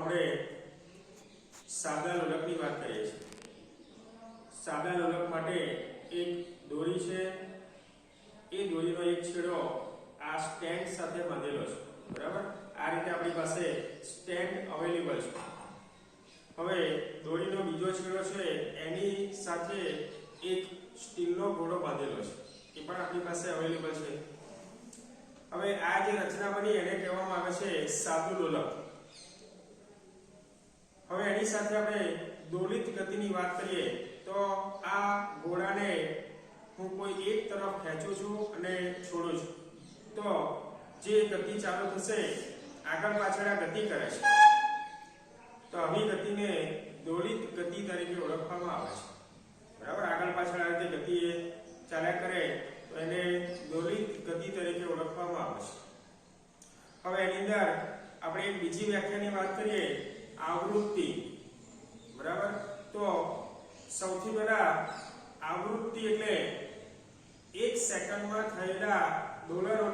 આપણે સાદા લોલકની વાત કરીએ છીએ। સાદા લોલક માટે એક દોરી છે, એ દોરીનો એક છેડો આ સ્ટેન્ડ સાથે બાંધેલો છે, બરાબર। આ રીતે આપણી પાસે સ્ટેન્ડ અવેલેબલ છે। હવે દોરીનો બીજો છેડો છે એની સાથે એક સ્ટીલનો ઘોડો બાંધેલો છે, એ પણ આપણી પાસે અવેલેબલ છે। હવે આ જે રચના બની એને કહેવામાં આવે છે સાદું લોલક। હવે એની સાથે આપણે દોલિત ગતિની વાત કરીએ તો આ ઘોડાને હું કોઈ એક તરફ ખેંચું છું અને છોડું છું તો જે ગતિ ચાલુ થશે આગળ પાછળ આ ગતિ કરે છે, તો આવી ગતિને દોલિત ગતિ તરીકે ઓળખવામાં આવે છે, બરાબર। આગળ પાછળ આ રીતે ગતિ ચાલ્યા કરે તો એને દોલિત ગતિ તરીકે ઓળખવામાં આવે છે। હવે એની અંદર આપણે એક બીજી વ્યાખ્યાની વાત કરીએ, આવૃત્તિ, બરાબર। તો સૌથી પહેલા આવૃત્તિ એટલે 1 સેકન્ડમાં થયેલા ડોલરોની